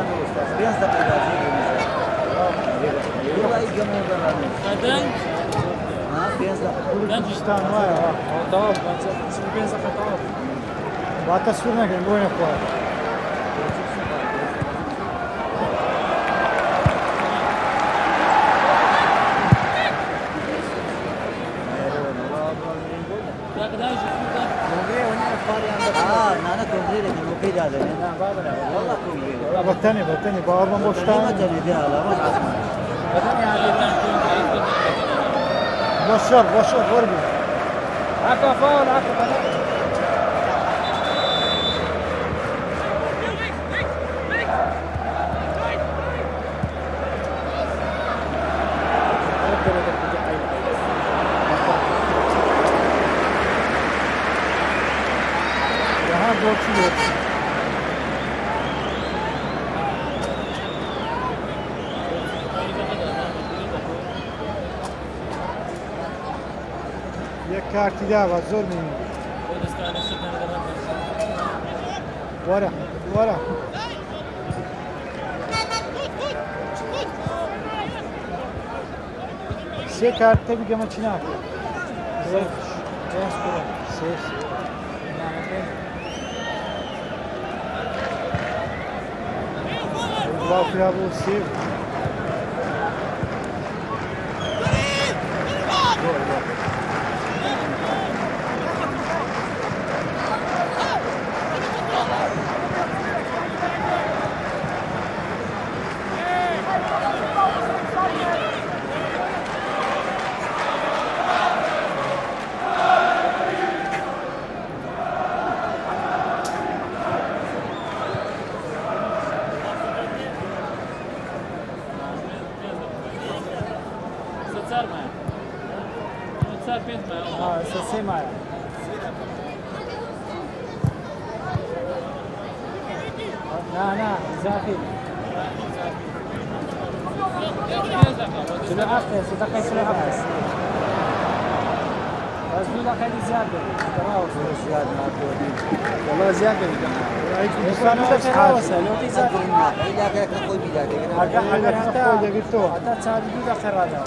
غدا بلوچستان وایە تمام چی بێزە خەتاوە با تەسویر نەکەن بۆ نەخوارد نانا کنگره دیگه موقعی داده نه والله کنگره بەتەنێ باوەڕمان بۆ شتان قیمت نده حالا ما عزمان بۆ شەڕ وەربی عكا فاول عكا Daha borçlu yok. یک کارتی داوا زۆر می‌بینی. وەرە. سێ کارت تەبی گەمە چی ناکەێت. سێ. باوکرا بۆ سێ. سه ماه نه اضافي شنو عرفت صدقني شنو عرفت بس دول خلي زياده تراوس زیاد ناتوانی والله زياده دوستان تراوس لو في زياده ایلا که کوئی بھی جاتے ہیں اگر حتی حتى تصادق دول خراجه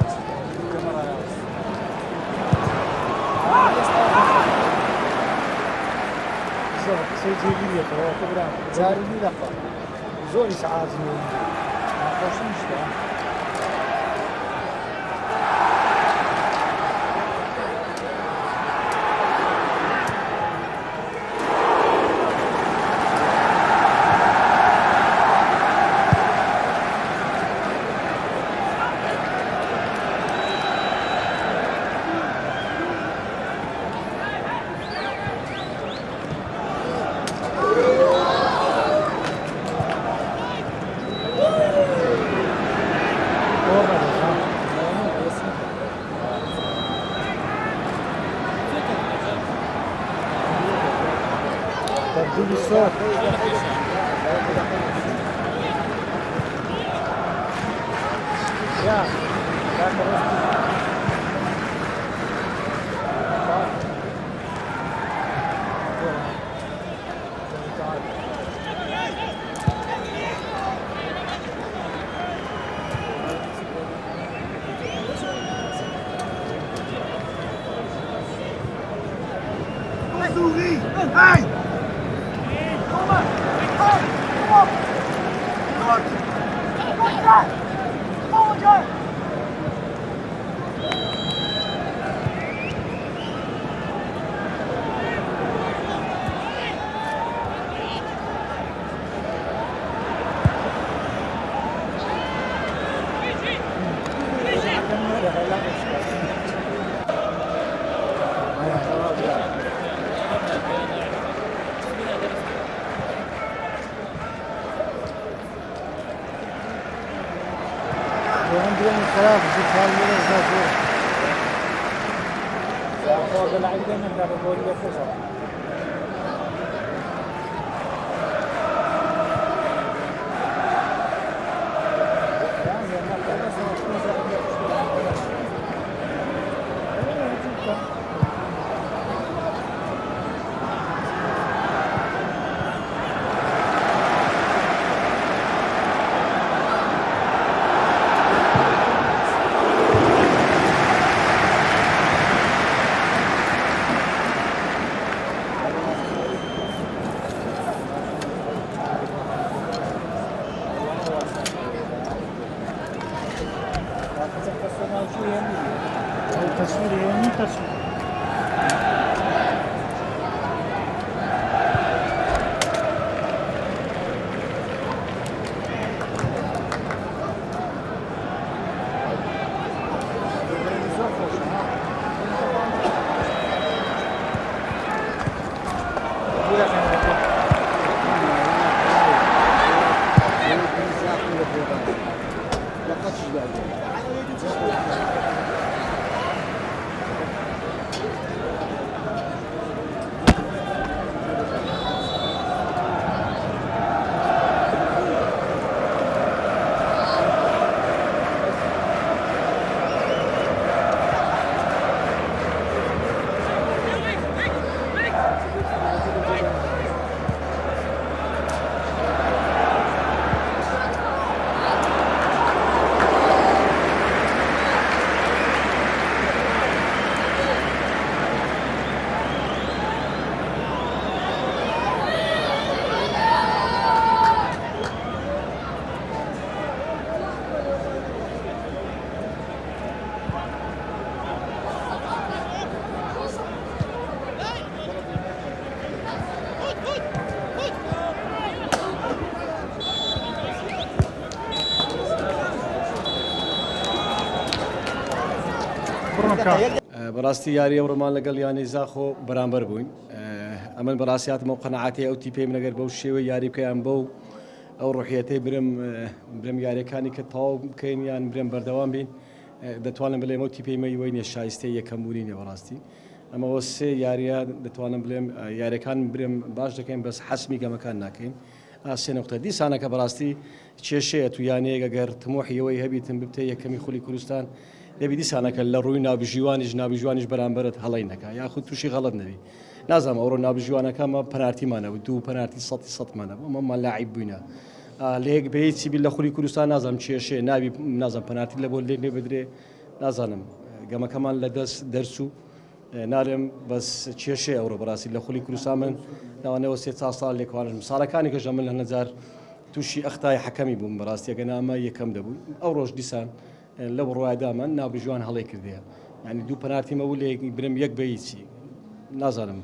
سيجيبية كبرى جاري لقى زور إسعاف اليوم ما خوشنيش ده تبديل الصوت يا Hey! Kom maar! Kom op! Goed! Goed daar! Volgend jaar! وعندي يوم الخلاف جيت هالمرة زافور هو بالعيد دائما ده بقول لي فوزه او تصوير يومي تصوير براستی یاری ئەوڕۆمان لەگەڵ یانی زاخۆ بەرامبەر بووین ئەمن بەڕاستیاتمە قەنەعاتی ئەو تیپێم لەگەر بەو شێوەی یاری بکەیان بەو ئەو ڕوحیەتەی برم یاریەکانی کە تەواو بکەین یان برم بەردەوام بین دەتوانم بڵێم ئەو تیپێمەی وەی نیە شایستەی یەکەم بوونینە بەڕاستی ئەمەوە سێ یاریە دەتوانم بڵێم یاریەکان برم باش دەکەین بەس حەسمی گەمەکان ناکەین سێ نقطە دیسانەکە بەڕاستی کێشەیە تو یانەیە گەر تمۆحیەوەی هەبیتن ببتە یەکەمی خولی کوردستان دەبی دیسانەکە لە ڕووی نابژوانیش بەرامبەرت هەڵی نەکە یاخود تووشی غەڵەت نەبی نازانم ئەوڕۆ نابژوانەکەمە پەنارتیمانەوە دوو پەنارتی 100%مانە ئەمەمان لاعیب بووینە لێک بەیەکی بی لە خولی کوردستان نازانم کێشێ نابی نازانم پەنارتی لە بۆ لێ بدرێ نازانم گەمەکەمان لە دەست دەرسو نالێم بەس کێشێ ئەوڕۆ بەڕاستی لە خولی کوردستان من ناوانەوە سێ ساڵ لێکوانم ساڵەکانی کەژە من لە نەجار تووشی ئەختای حەکەمی بووم بەڕاستیەکە نامە یەکەم دەبوو ئەو ڕۆژ دیسان لە بڕوایدامان نابژوان هەڵی کردەیە ینی دوو پەنارتیمە و لێ برم یەک بەیچی نازانم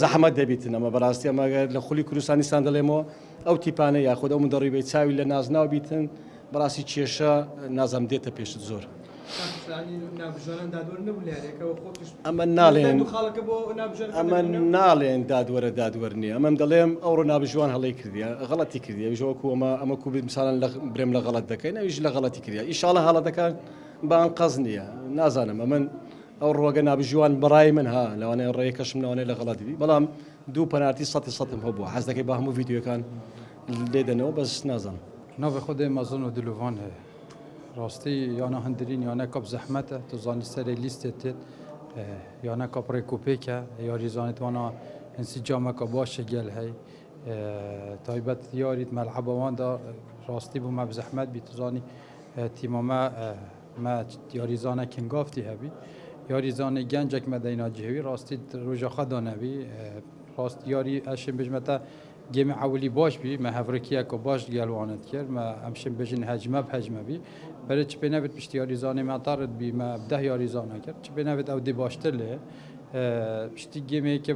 زەحمەت دەبیتن ئەمە بەڕاستی ئەمەگەر لە خولی کوردستانیستان دەڵێمەوە ئەو تیپانە یاخود ئەو مندەڕی بێ چاوی لە نازناو بیتن بەڕاستی کێشە نازانم دێتە پێشت زۆر ئەمە ناڵێن دادوەرە نییە ئەمەم دەڵێم ئەوڕۆ نابژوان هەڵی کردیە غەڵەتی کردیە ژۆکو ئەمە کوبی مثالان برێم لە غەڵەت دەکەین ئەویش لە غەڵەتی کردیا ئیشاڵە هەڵەتەکان بان قەز نییە نازانم ئەمن ئەو ڕۆگە نابژوان بەڕای من ها لەوانەیە ڕێیەکەشم لەوانەیە لە غەڵەتی بەڵام دوو پەنارتی 100%م هەبووە حەز دەکەی بە هەموو ڤیدیۆکان لێدەنەوە بەس نازانم ناوی خودی مەزن و دلوڤان هەیە راستی یانە هەندرین یانە کاپ زەحمەتە تو زانی سەری لیستێت تێت یانە کاپ ڕێکوپێکە یاری زانیتوانە ئەنسیجامەکە باشە گەل هەی تایبەت یاریت مەلعەبەواندا راستی بوو مە بزەحمەت بی تو زانی تیمەمە مە یاریزانە کینگافتی هەبی یاریزانە گەنجێک مەدەینا جێوی راستی ڕۆژەخە دانەبی ڕاست یاری ئەشم بژمەتە گێمە عولی باش بی مە هەڤرەکیەکە باش گەلوانت کرد مە ئەمشم بژین هەجمە بهەجمە بی بەرە چ پێ نەبێت پشتی یاریزانێ مەتارت بی مە ده یاریزانە کرد چ پێ نەبێت ئەو دێ باشتر لێ پشتی گێمەیەکە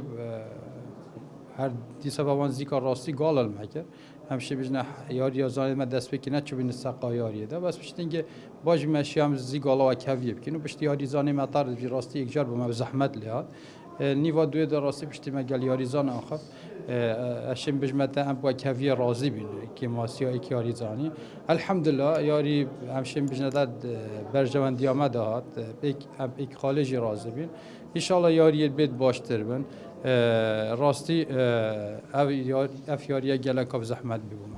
هەر دیسە بەوان زیکا ڕاستی گاڵل مەکرد هەمشە بژنە یاریزانێ مە دەست پێکی نەچوبینە سەقا یاریەدا بەس پشتینگە باش مەشیام زی گاڵەوە کەویە بکەین و پشتی یاریزانێ مەتارت بی ڕاستی یەکجار بۆ مە زەحمەت لێات نیوا دوێ دا ڕاستی پشتی مە گەل یاریزانە ئاخر ئەشم بژمەتە ئەم بۆ کەویە ڕازی بین کێماسیایەکی یاریزانی ئەلحەمدوللا یاری ئەمشم بژنەدا بەرژەوەندیامە داهات ئەم خاڵێژی ڕازی بین ئیشاڵە یاریت بێت باشتر بن راستی ئەف یاریە گەلە کاپ زەحمەت ببوومە